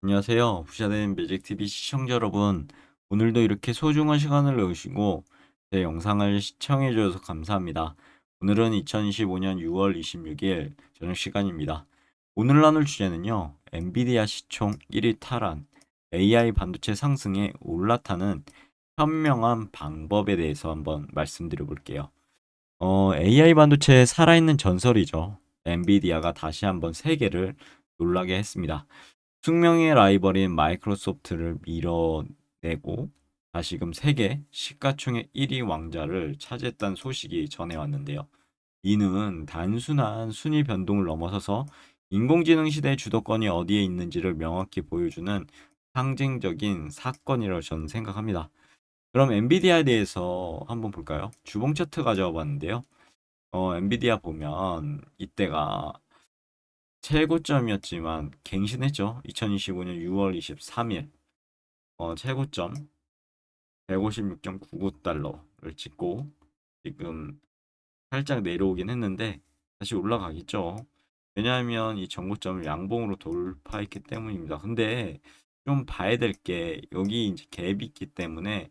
안녕하세요. 부자된 매직TV 시청자 여러분. 오늘도 이렇게 소중한 시간을 내주시고 제 영상을 시청해 주셔서 감사합니다. 오늘은 2025년 6월 26일 저녁 시간입니다. 오늘 나눌 주제는요. 엔비디아 시총 1위 탈환, AI 반도체 상승에 올라타는 현명한 방법에 대해서 한번 말씀드려 볼게요. AI 반도체의 살아있는 전설이죠. 엔비디아가 다시 한번 세계를 놀라게 했습니다. 숙명의 라이벌인 마이크로소프트를 밀어내고 다시금 세계 시가총액 1위 왕자를 차지했다는 소식이 전해왔는데요. 이는 단순한 순위 변동을 넘어서서 인공지능 시대의 주도권이 어디에 있는지를 명확히 보여주는 상징적인 사건이라고 저는 생각합니다. 그럼 엔비디아에 대해서 한번 볼까요? 주봉 차트 가져와 봤는데요. 엔비디아 보면 이때가 최고점이었지만 갱신했죠. 2025년 6월 23일 최고점 156.99달러를 찍고 지금 살짝 내려오긴 했는데 다시 올라가겠죠. 왜냐하면 이 정고점을 양봉으로 돌파했기 때문입니다. 근데 좀 봐야 될 게 여기 이제 갭이 있기 때문에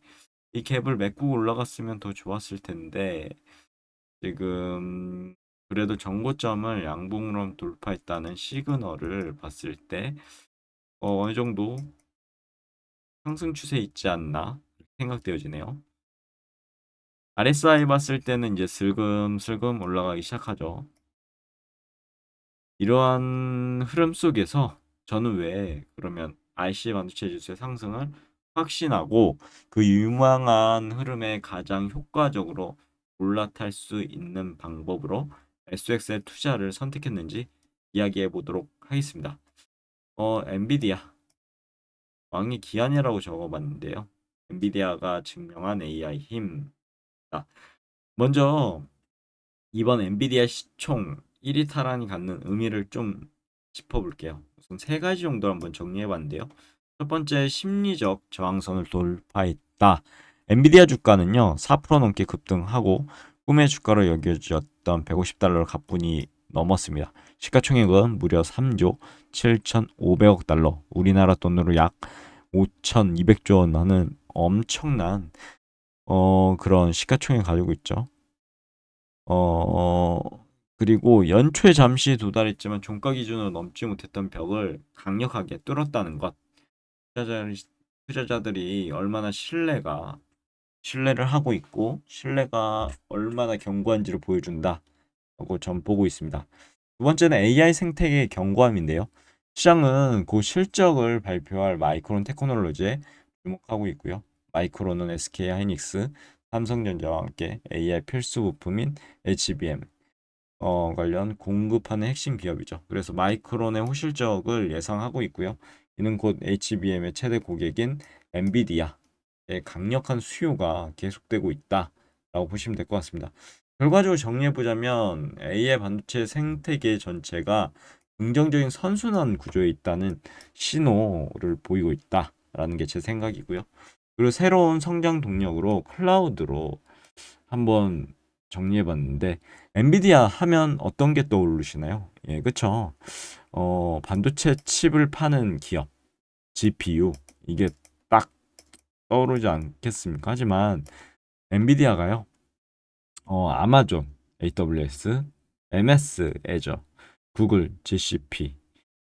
이 갭을 메꾸고 올라갔으면 더 좋았을 텐데 지금 그래도 정고점을 양봉으로 돌파했다는 시그널을 봤을 때 어느 정도 상승 추세 있지 않나 생각되어지네요. RSI 봤을 때는 이제 슬금슬금 올라가기 시작하죠. 이러한 흐름 속에서 저는 왜 그러면 IC 반도체 지수의 상승을 확신하고 그 유망한 흐름에 가장 효과적으로 올라탈 수 있는 방법으로 SXL 투자를 선택했는지 이야기해 보도록 하겠습니다. 엔비디아 왕이 기한이라고 적어봤는데요. 엔비디아가 증명한 AI 힘. 먼저 이번 엔비디아 시총 1위 탈환이 갖는 의미를 좀 짚어볼게요. 우선 세 가지 정도 한번 정리해봤는데요. 첫 번째, 심리적 저항선을 돌파했다. 엔비디아 주가는요 4% 넘게 급등하고 꿈의 주가로 여겨졌던 150달러를 가뿐히 넘었습니다. 시가총액은 무려 3조 7,500억 달러, 우리나라 돈으로 약 5,200조 원 하는 엄청난 그런 시가총액 가지고 있죠. 어, 그리고 연초에 잠시 도달했지만 종가 기준으로 넘지 못했던 벽을 강력하게 뚫었다는 것. 투자자, 투자자들이 얼마나 신뢰를 하고 있고 신뢰가 얼마나 견고한지를 보여준다라고 전 보고 있습니다. 두 번째는 AI 생태계의 견고함인데요. 시장은 그 실적을 발표할 마이크론 테크놀로지에 주목하고 있고요. 마이크론은 SK 하이닉스, 삼성전자와 함께 AI 필수 부품인 HBM 관련 공급하는 핵심 기업이죠. 그래서 마이크론의 호실적을 예상하고 있고요. 이는 곧 HBM의 최대 고객인 엔비디아의 강력한 수요가 계속되고 있다라고 보시면 될 것 같습니다. 결과적으로 정리해보자면 AI 반도체 생태계 전체가 긍정적인 선순환 구조에 있다는 신호를 보이고 있다라는 게 제 생각이고요. 그리고 새로운 성장 동력으로 클라우드로 한번 정리해봤는데 엔비디아 하면 어떤 게 떠오르시나요? 예, 그쵸. 반도체 칩을 파는 기업, GPU 이게 딱 떠오르지 않겠습니까? 하지만 엔비디아가요, 아마존, AWS, MS, 애저, 구글, GCP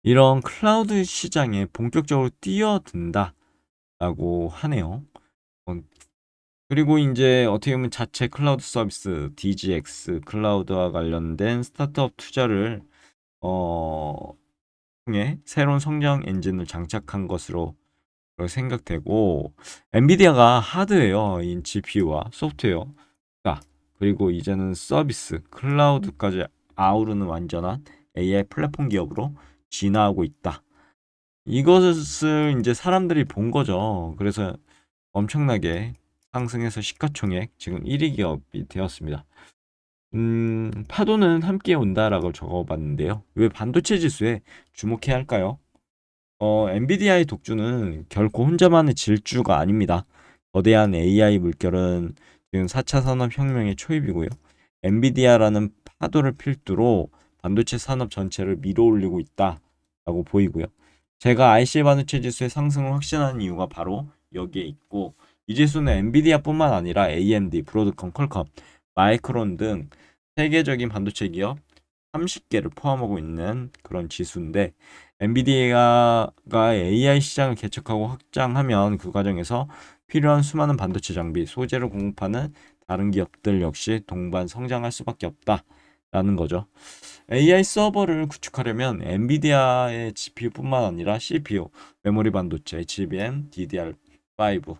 이런 클라우드 시장에 본격적으로 뛰어든다라고 하네요. 어, 그리고 이제 어떻게 보면 자체 클라우드 서비스 DGX 클라우드와 관련된 스타트업 투자를 어, 통해 새로운 성장 엔진을 장착한 것으로 생각되고 엔비디아가 하드웨어인 GPU와 소프트웨어 그리고 이제는 서비스 클라우드까지 아우르는 완전한 AI 플랫폼 기업으로 진화하고 있다. 이것을 이제 사람들이 본 거죠. 그래서 엄청나게 상승해서 시가총액 지금 1위 기업이 되었습니다. 파도는 함께 온다라고 적어봤는데요. 왜 반도체 지수에 주목해야 할까요? 엔비디아의 독주는 결코 혼자만의 질주가 아닙니다. 거대한 AI 물결은 지금 4차 산업혁명의 초입이고요. 엔비디아라는 파도를 필두로 반도체 산업 전체를 밀어올리고 있다라고 보이고요. 제가 IC 반도체 지수의 상승을 확신하는 이유가 바로 여기에 있고, 이 지수는 엔비디아뿐만 아니라 AMD, 브로드컴, 퀄컴, 마이크론 등 세계적인 반도체 기업 30개를 포함하고 있는 그런 지수인데, 엔비디아가 AI 시장을 개척하고 확장하면 그 과정에서 필요한 수많은 반도체 장비, 소재를 공급하는 다른 기업들 역시 동반 성장할 수밖에 없다라는 거죠. AI 서버를 구축하려면 엔비디아의 GPU뿐만 아니라 CPU, 메모리 반도체, HBM, DDR5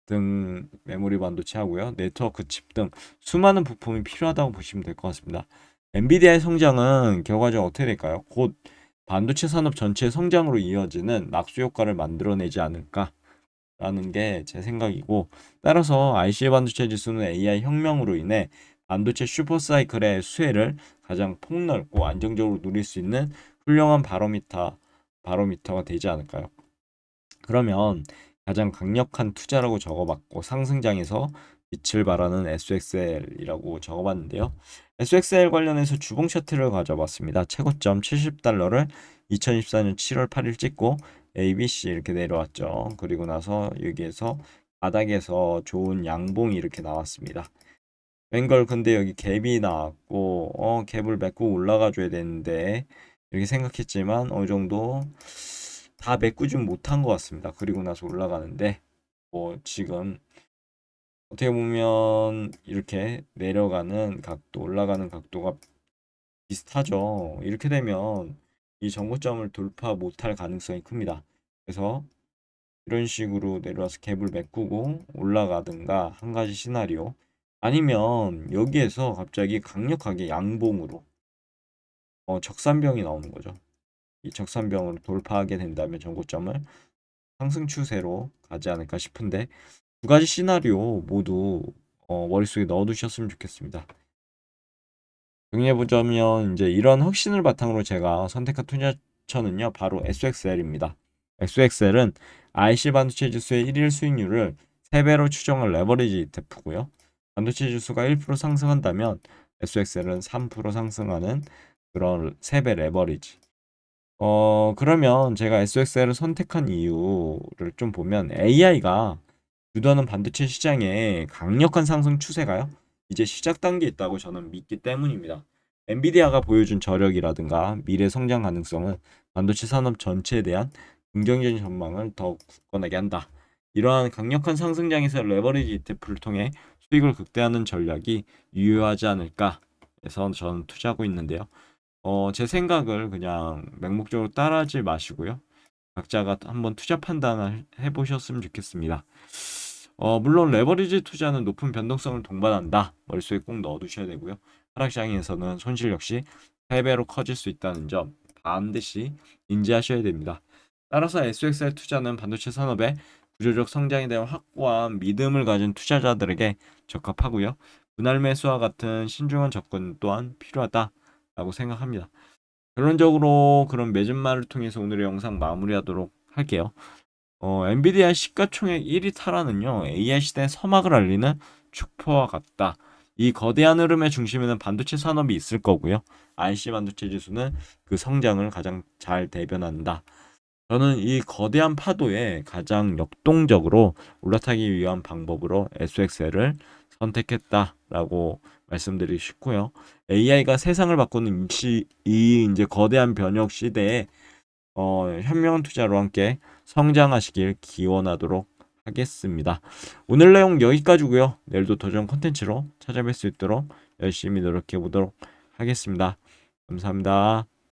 등 메모리 반도체 하고요. 네트워크 칩 등 수많은 부품이 필요하다고 보시면 될 것 같습니다. 엔비디아의 성장은 결과적으로 어떻게 될까요? 곧 반도체 산업 전체의 성장으로 이어지는 낙수 효과를 만들어내지 않을까라는 게 제 생각이고, 따라서 IC 반도체 지수는 AI 혁명으로 인해 반도체 슈퍼사이클의 수혜를 가장 폭넓고 안정적으로 누릴 수 있는 훌륭한 바로미터가 되지 않을까요? 그러면 가장 강력한 투자라고 적어봤고, 상승장에서 빛을 발하는 SXL이라고 적어봤는데요. SXL 관련해서 주봉 차트를 가져봤습니다. 최고점 70달러를 2024년 7월 8일 찍고 ABC 이렇게 내려왔죠. 그리고 나서 여기에서 바닥에서 좋은 양봉이 이렇게 나왔습니다. 웬걸 근데 여기 갭이 나왔고, 갭을 메꾸고 올라가 줘야 되는데 이렇게 생각했지만 어느 정도 다 메꾸진 못한 것 같습니다. 그리고 나서 올라가는데, 뭐 지금 어떻게 보면 이렇게 내려가는 각도, 올라가는 각도가 비슷하죠. 이렇게 되면 이 정고점을 돌파 못할 가능성이 큽니다. 그래서 이런 식으로 내려와서 갭을 메꾸고 올라가든가 한 가지 시나리오, 아니면 여기에서 갑자기 강력하게 양봉으로 적산병이 나오는 거죠. 이 적산병으로 돌파하게 된다면 정고점을 상승 추세로 가지 않을까 싶은데, 두 가지 시나리오 모두 머릿속에 넣어두셨으면 좋겠습니다. 정리해보자면 이제 이런 확신을 바탕으로 제가 선택한 투자처는요, 바로 SXL입니다. SXL은 IC 반도체 지수의 1일 수익률을 3배로 추정한 레버리지 ETF고요. 반도체 지수가 1% 상승한다면 SXL은 3% 상승하는 그런 3배 레버리지. 그러면 제가 SXL을 선택한 이유를 좀 보면, AI가 주도하는 반도체 시장에 강력한 상승 추세가요, 이제 시작 단계에 있다고 저는 믿기 때문입니다. 엔비디아가 보여준 저력이라든가 미래 성장 가능성은 반도체 산업 전체에 대한 긍정적인 전망을 더욱 굳건하게 한다. 이러한 강력한 상승장에서 레버리지 ETF를 통해 수익을 극대화하는 전략이 유효하지 않을까 해서 저는 투자하고 있는데요. 제 생각을 그냥 맹목적으로 따라하지 마시고요. 각자가 한번 투자 판단을 해보셨으면 좋겠습니다. 물론 레버리지 투자는 높은 변동성을 동반한다. 머릿속에 꼭 넣어두셔야 되고요. 하락장에서는 손실 역시 3배로 커질 수 있다는 점 반드시 인지하셔야 됩니다. 따라서 SXL 투자는 반도체 산업의 구조적 성장에 대한 확고한 믿음을 가진 투자자들에게 적합하고요. 분할 매수와 같은 신중한 접근 또한 필요하다라고 생각합니다. 결론적으로 그런 맺은말을 통해서 오늘의 영상 마무리하도록 할게요. 엔비디아 시가총액 1위 탈환은요, AI 시대의 서막을 알리는 축포와 같다. 이 거대한 흐름의 중심에는 반도체 산업이 있을 거고요. IC 반도체 지수는 그 성장을 가장 잘 대변한다. 저는 이 거대한 파도에 가장 역동적으로 올라타기 위한 방법으로 SXL을 선택했다라고 말씀드리고 싶고요. AI가 세상을 바꾸는 이 이제 거대한 변혁 시대에 현명한 투자로 함께 성장하시길 기원하도록 하겠습니다. 오늘 내용 여기까지고요. 내일도 도전 콘텐츠로 찾아뵐 수 있도록 열심히 노력해 보도록 하겠습니다. 감사합니다.